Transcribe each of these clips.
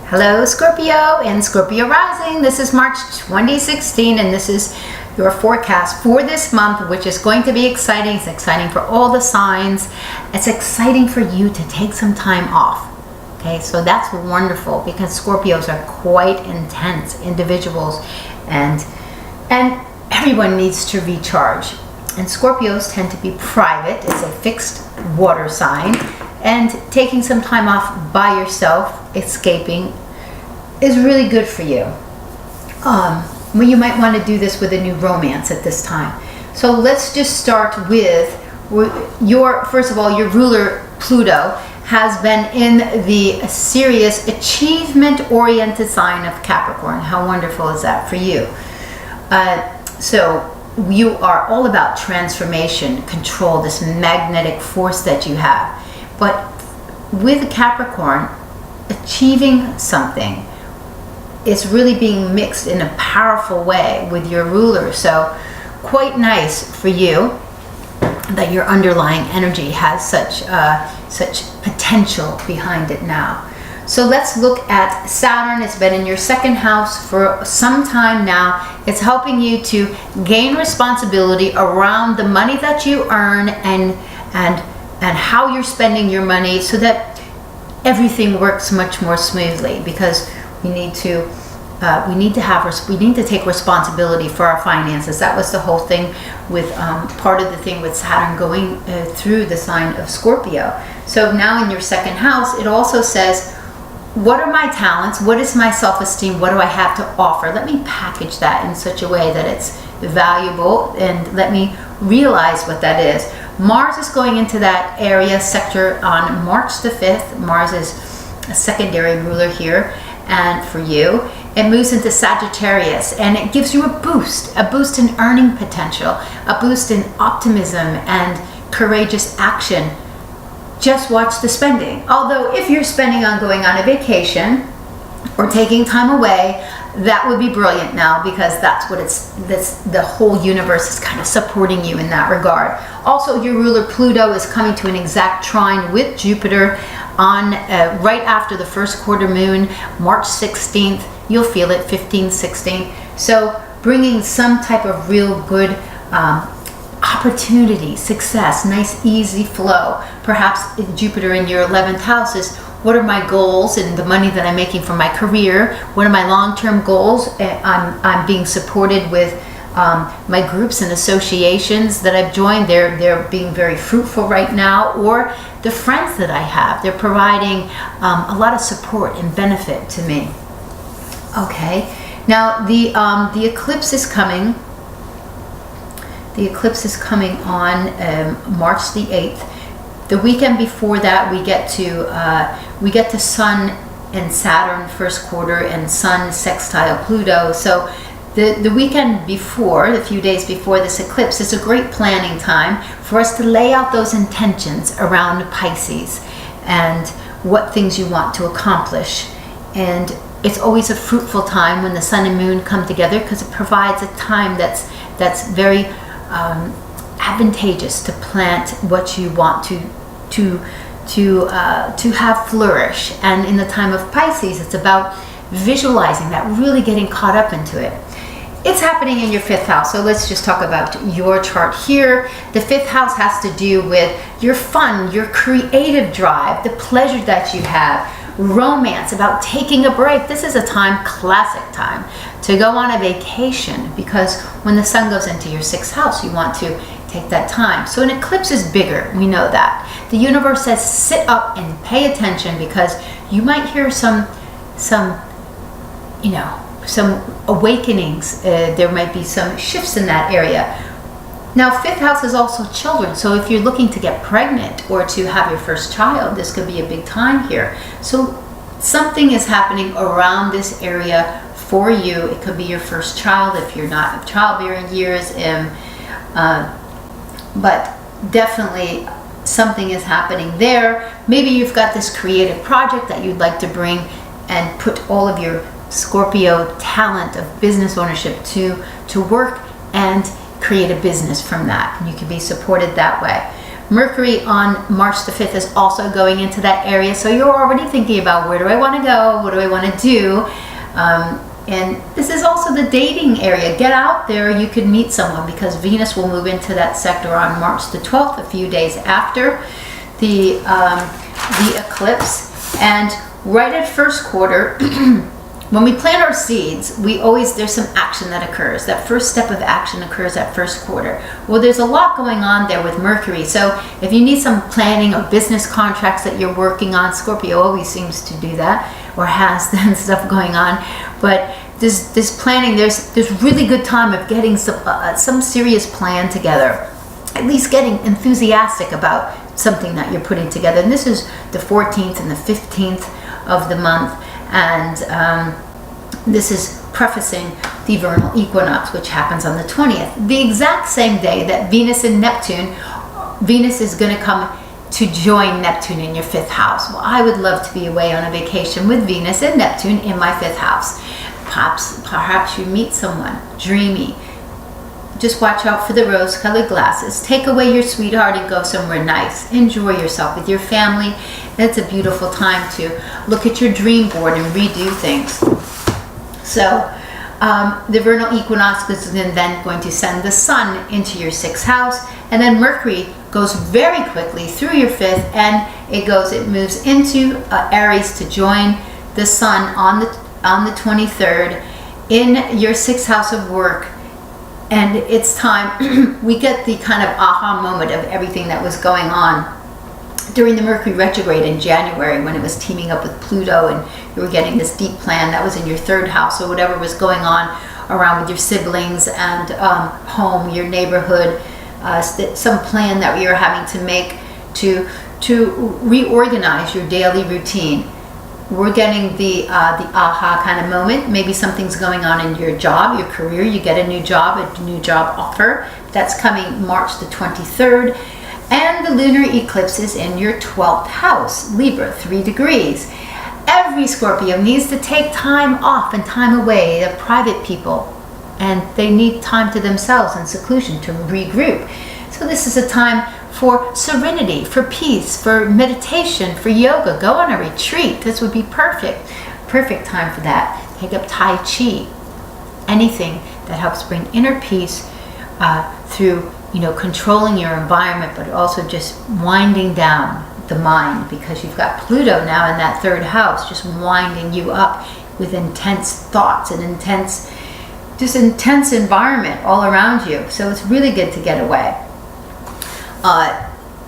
Hello Scorpio and Scorpio rising. This is March 2016 and this is your forecast for this month, which is going to be exciting. It's exciting for all the signs. It's exciting for you to take some time off. Okay, so that's wonderful because Scorpios are quite intense individuals and everyone needs to recharge. And Scorpios tend to be private. It's a fixed water sign. And taking some time off by yourself, escaping, is really good for you. Well, you might want to do this with a new romance at this time. So let's just start with first of all, your ruler Pluto has been in the serious achievement-oriented sign of Capricorn. How wonderful is that for you? So you are all about transformation, control, this magnetic force that you have. But with Capricorn, achieving something is really being mixed in a powerful way with your ruler. So quite nice for you that your underlying energy has such potential behind it now. So let's look at Saturn. It's been in your second house for some time now. It's helping you to gain responsibility around the money that you earn and how you're spending your money so that everything works much more smoothly, because we need to take responsibility for our finances. That was the whole thing with part of the thing with Saturn going through the sign of Scorpio. So now in your second house, it also says, what are my talents? What is my self-esteem? What do I have to offer? Let me package that in such a way that it's valuable, and let me realize what that is. Mars is going into that area sector on March the 5th. Mars is a secondary ruler here, and for you, it moves into Sagittarius, and it gives you a boost in earning potential, a boost in optimism and courageous action. Just watch the spending. Although if you're spending on going on a vacation or taking time away, that would be brilliant now, because that's what the whole universe is kind of supporting you in that regard. Also, your ruler Pluto is coming to an exact trine with Jupiter on right after the first quarter moon, March 16th. You'll feel it, 15th, 16th. So bringing some type of real good opportunity, success, nice easy flow. Perhaps Jupiter in your 11th house is, what are my goals and the money that I'm making for my career? What are my long-term goals? I'm being supported with my groups and associations that I've joined. They're being very fruitful right now. Or the friends that I have, they're providing a lot of support and benefit to me. Okay, now the eclipse is coming. The eclipse is coming on March the 8th. The weekend before that, we get to Sun and Saturn first quarter, and Sun sextile Pluto. So the weekend before, the few days before this eclipse, is a great planning time for us to lay out those intentions around Pisces and what things you want to accomplish. And it's always a fruitful time when the Sun and Moon come together, because it provides a time that's very advantageous to plant what you want to have flourish. And in the time of Pisces, it's about visualizing that, really getting caught up into it. It's happening in your 5th house. So let's just talk about your chart here. The 5th house has to do with your fun, your creative drive, the pleasure that you have, romance, about taking a break. This is a time, classic time, to go on a vacation, because when the Sun goes into your 6th house, you want to take that time. So an eclipse is bigger, we know that. The universe says sit up and pay attention, because you might hear some awakenings. There might be some shifts in that area. Now, 5th house is also children. So if you're looking to get pregnant or to have your first child, this could be a big time here. So something is happening around this area for you. It could be your first child if you're not of childbearing years. But definitely something is happening there. Maybe you've got this creative project that you'd like to bring and put all of your Scorpio talent of business ownership to work and create a business from that, and you can be supported that way. Mercury on March the 5th is also going into that area. So you're already thinking about, where do I want to go? What do I want to do? And this is also the dating area. Get out there. You could meet someone, because Venus will move into that sector on March the 12th, a few days after the eclipse. And right at first quarter, when we plant our seeds, there's some action that occurs. That first step of action occurs at first quarter. Well, there's a lot going on there with Mercury. So if you need some planning or business contracts that you're working on, Scorpio always seems to do that, or has that stuff going on. But this planning, there's really good time of getting some serious plan together. At least getting enthusiastic about something that you're putting together. And this is the 14th and the 15th of the month. And this is prefacing the vernal equinox, which happens on the 20th. The exact same day that Venus and Neptune, Venus is going to come to join Neptune in your 5th house. Well, I would love to be away on a vacation with Venus and Neptune in my 5th house. Perhaps you meet someone dreamy. Just watch out for the rose-colored glasses. Take away your sweetheart and go somewhere nice. Enjoy yourself with your family. It's a beautiful time to look at your dream board and redo things. So the vernal equinox is then going to send the sun into your 6th house, and then Mercury goes very quickly through your 5th, and it moves into Aries to join the sun on the 23rd in your 6th house of work. And it's time, we get the kind of aha moment of everything that was going on during the Mercury retrograde in January, when it was teaming up with Pluto, and you were getting this deep plan that was in your 3rd house, or whatever was going on around with your siblings and home, your neighborhood, some plan that you were having to make to reorganize your daily routine. We're getting the aha kind of moment. Maybe something's going on in your job, your career. You get a new job offer. That's coming March the 23rd. And the lunar eclipse is in your 12th house, Libra, 3 degrees. Every Scorpio needs to take time off and time away. They're private people, and they need time to themselves and seclusion to regroup. So this is a time for serenity, for peace, for meditation, for yoga. Go on a retreat. This would be perfect time for that. Take up Tai Chi, anything that helps bring inner peace through, controlling your environment, but also just winding down the mind, because you've got Pluto now in that 3rd house, just winding you up with intense thoughts and intense environment all around you. So it's really good to get away.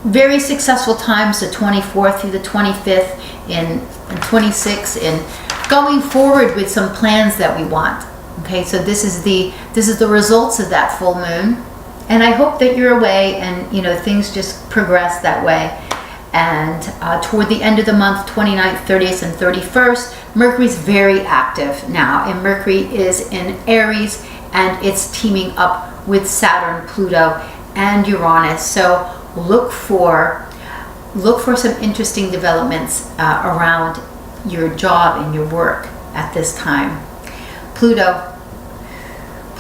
Very successful times, the 24th through the 25th and 26th, in going forward with some plans that we want. Okay, so this is the results of that full moon, and I hope that you're away and things just progress that way. And toward the end of the month, 29th, 30th, and 31st, Mercury's very active now, and Mercury is in Aries, and it's teaming up with Saturn, Pluto, and Uranus. So look for some interesting developments around your job and your work at this time. Pluto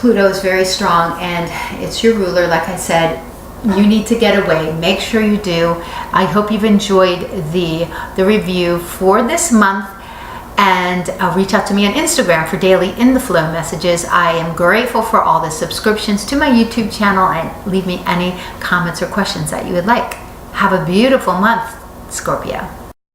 is very strong, and it's your ruler. Like I said, you need to get away. Make sure you do. I hope you've enjoyed the review for this month, and reach out to me on Instagram for daily in the flow messages. I am grateful for all the subscriptions to my YouTube channel, and leave me any comments or questions that you would like. Have a beautiful month, Scorpio.